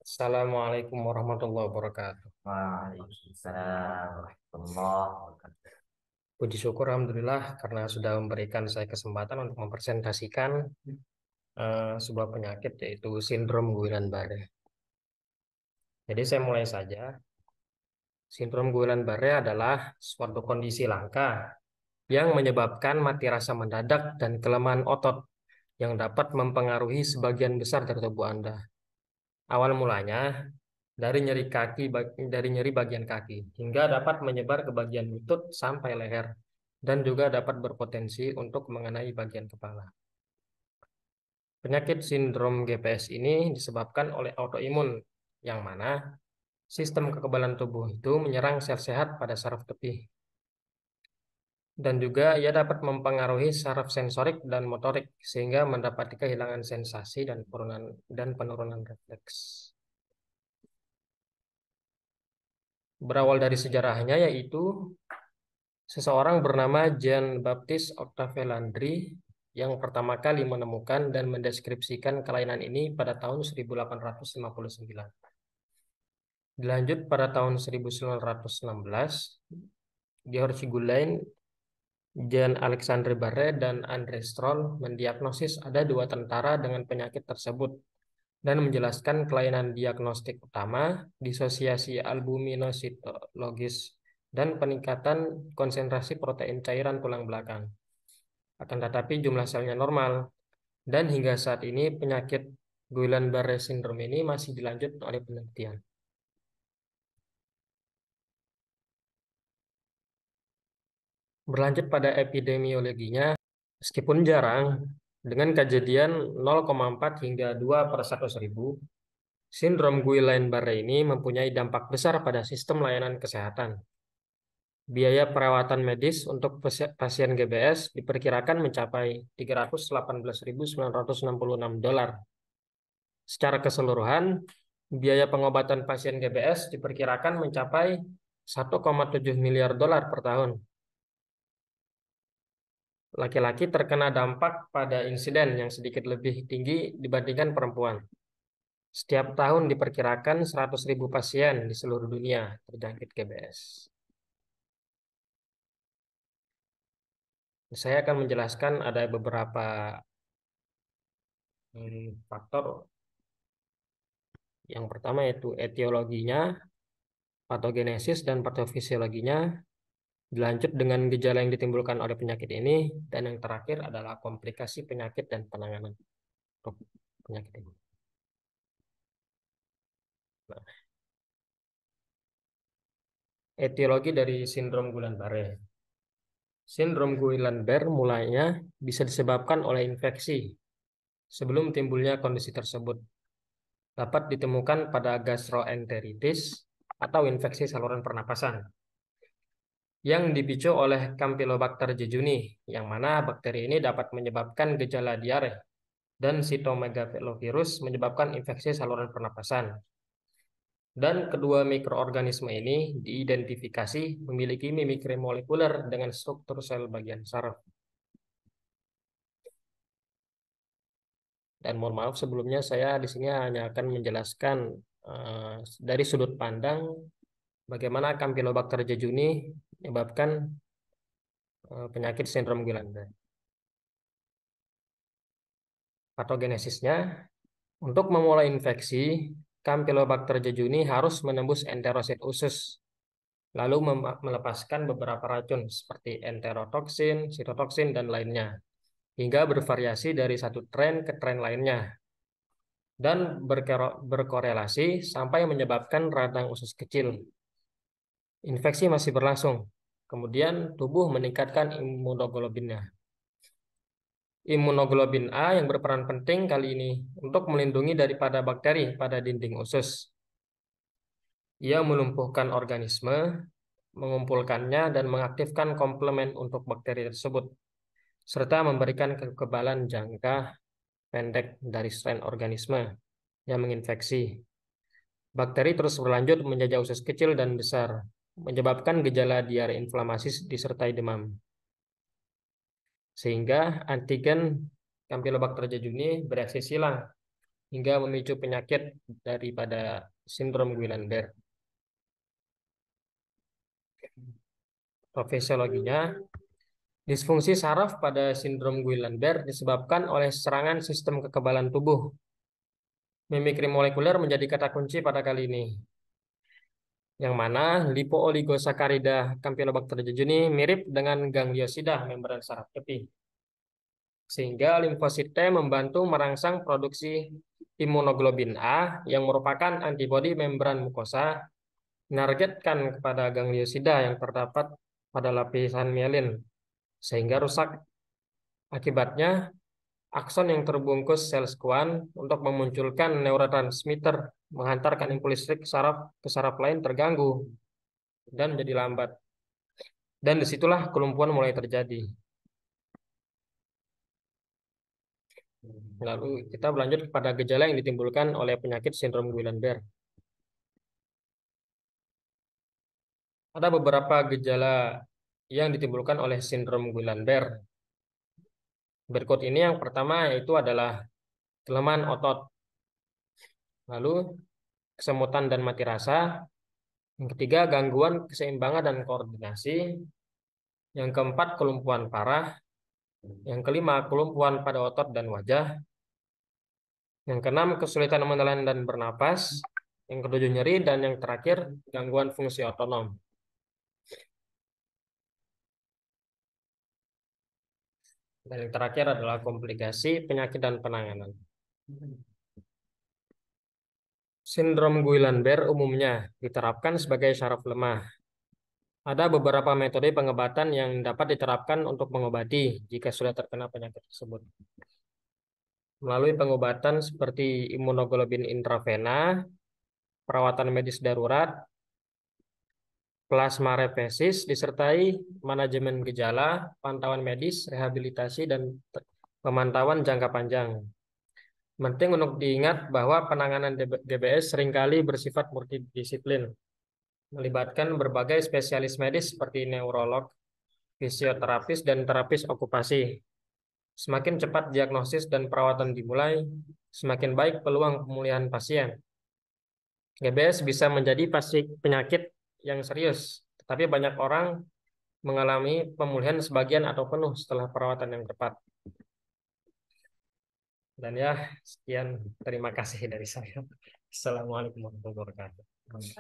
Assalamualaikum warahmatullahi wabarakatuh. Waalaikumsalam warahmatullahi wabarakatuh. Puji syukur Alhamdulillah karena sudah memberikan saya kesempatan untuk mempresentasikan sebuah penyakit yaitu sindrom Guillain-Barré. Jadi saya mulai saja. Sindrom Guillain-Barré adalah suatu kondisi langka yang menyebabkan mati rasa mendadak dan kelemahan otot yang dapat mempengaruhi sebagian besar dari tubuh Anda. Awal mulanya dari nyeri bagian kaki hingga dapat menyebar ke bagian lutut sampai leher dan juga dapat berpotensi untuk mengenai bagian kepala. Penyakit sindrom GPS ini disebabkan oleh autoimun yang mana sistem kekebalan tubuh itu menyerang sel sehat pada saraf tepi dan juga ia dapat mempengaruhi saraf sensorik dan motorik sehingga mendapati kehilangan sensasi dan penurunan refleks. Berawal dari sejarahnya yaitu seseorang bernama Jean Baptiste Octave Landry yang pertama kali menemukan dan mendeskripsikan kelainan ini pada tahun 1859. Dilanjut pada tahun 1916, George Gulain, Jean Alexandre Barré, dan André Stroll mendiagnosis ada dua tentara dengan penyakit tersebut dan menjelaskan kelainan diagnostik utama, disosiasi albuminositologis, dan peningkatan konsentrasi protein cairan tulang belakang. Akan tetapi jumlah selnya normal, dan hingga saat ini penyakit Guillain-Barré syndrome ini masih dilanjut oleh penelitian. Berlanjut pada epidemiologinya, meskipun jarang, dengan kejadian 0,4 hingga 2 per 100.000, sindrom Guillain-Barré ini mempunyai dampak besar pada sistem layanan kesehatan. Biaya perawatan medis untuk pasien GBS diperkirakan mencapai $318.966. Secara keseluruhan, biaya pengobatan pasien GBS diperkirakan mencapai 1,7 miliar dolar per tahun. Laki-laki terkena dampak pada insiden yang sedikit lebih tinggi dibandingkan perempuan. Setiap tahun diperkirakan 100.000 pasien di seluruh dunia terjangkit GBS. Saya akan menjelaskan ada beberapa faktor. Yang pertama yaitu etiologinya, patogenesis, dan patofisiologinya. Dilanjut dengan gejala yang ditimbulkan oleh penyakit ini. Dan yang terakhir adalah komplikasi penyakit dan penanganan untuk penyakit ini. Nah, etiologi dari sindrom Guillain-Barré. Sindrom Guillain-Barré mulanya bisa disebabkan oleh infeksi. Sebelum timbulnya kondisi tersebut, dapat ditemukan pada gastroenteritis atau infeksi saluran pernapasan yang dipicu oleh Campylobacter jejuni, yang mana bakteri ini dapat menyebabkan gejala diare, dan Cytomegalovirus menyebabkan infeksi saluran pernapasan. Dan kedua mikroorganisme ini diidentifikasi memiliki mimikri molekuler dengan struktur sel bagian saraf. Dan mohon maaf sebelumnya saya di sini hanya akan menjelaskan dari sudut pandang bagaimana Campylobacter jejuni menyebabkan penyakit sindrom Guillain-Barré. Patogenesisnya, untuk memulai infeksi, Campylobacter jejuni harus menembus enterosit usus, lalu melepaskan beberapa racun seperti enterotoksin, sitotoksin, dan lainnya, hingga bervariasi dari satu tren ke tren lainnya, dan berkorelasi sampai menyebabkan radang usus kecil. Infeksi masih berlangsung, kemudian tubuh meningkatkan imunoglobinnya. Imunoglobin A yang berperan penting kali ini untuk melindungi daripada bakteri pada dinding usus. Ia melumpuhkan organisme, mengumpulkannya, dan mengaktifkan komplement untuk bakteri tersebut, serta memberikan kekebalan jangka pendek dari strain organisme yang menginfeksi. Bakteri terus berlanjut menjajah usus kecil dan besar, menyebabkan gejala diare inflamasi disertai demam. Sehingga antigen Campylobacter jejuni bereaksi silang hingga memicu penyakit daripada sindrom Guillain-Barré. Fisiologinya, disfungsi saraf pada sindrom Guillain-Barré disebabkan oleh serangan sistem kekebalan tubuh. Mimikri molekuler menjadi kata kunci pada kali ini, yang mana lipooligosakarida Campylobacter jejuni mirip dengan gangliosida membran saraf tepi. Sehingga limfosit T membantu merangsang produksi imunoglobin A yang merupakan antibodi membran mukosa menargetkan kepada gangliosida yang terdapat pada lapisan mielin sehingga rusak. Akibatnya, akson yang terbungkus sel skuan untuk memunculkan neurotransmitter menghantarkan impuls listrik saraf ke saraf lain terganggu dan menjadi lambat. Dan disitulah kelumpuhan mulai terjadi. Lalu kita berlanjut kepada gejala yang ditimbulkan oleh penyakit sindrom Guillain-Barré. Ada beberapa gejala yang ditimbulkan oleh sindrom Guillain-Barré. Berikut ini yang pertama yaitu adalah kelemahan otot, lalu kesemutan dan mati rasa, yang ketiga gangguan keseimbangan dan koordinasi, yang keempat kelumpuhan parah, yang kelima kelumpuhan pada otot dan wajah, yang keenam kesulitan menelan dan bernapas, yang ketujuh nyeri, dan yang terakhir gangguan fungsi otonom. Dan yang terakhir adalah komplikasi penyakit dan penanganan. Sindrom Guillain-Barré umumnya diterapkan sebagai syaraf lemah. Ada beberapa metode pengobatan yang dapat diterapkan untuk mengobati jika sudah terkena penyakit tersebut. Melalui pengobatan seperti imunoglobulin intravena, perawatan medis darurat, plasmaferesis, disertai manajemen gejala, pantauan medis, rehabilitasi, dan pemantauan jangka panjang. Penting untuk diingat bahwa penanganan GBS seringkali bersifat multidisiplin, melibatkan berbagai spesialis medis seperti neurolog, fisioterapis, dan terapis okupasi. Semakin cepat diagnosis dan perawatan dimulai, semakin baik peluang pemulihan pasien. GBS bisa menjadi penyakit yang serius, tetapi banyak orang mengalami pemulihan sebagian atau penuh setelah perawatan yang tepat. Dan ya, sekian. Terima kasih dari saya. Assalamualaikum warahmatullahi wabarakatuh.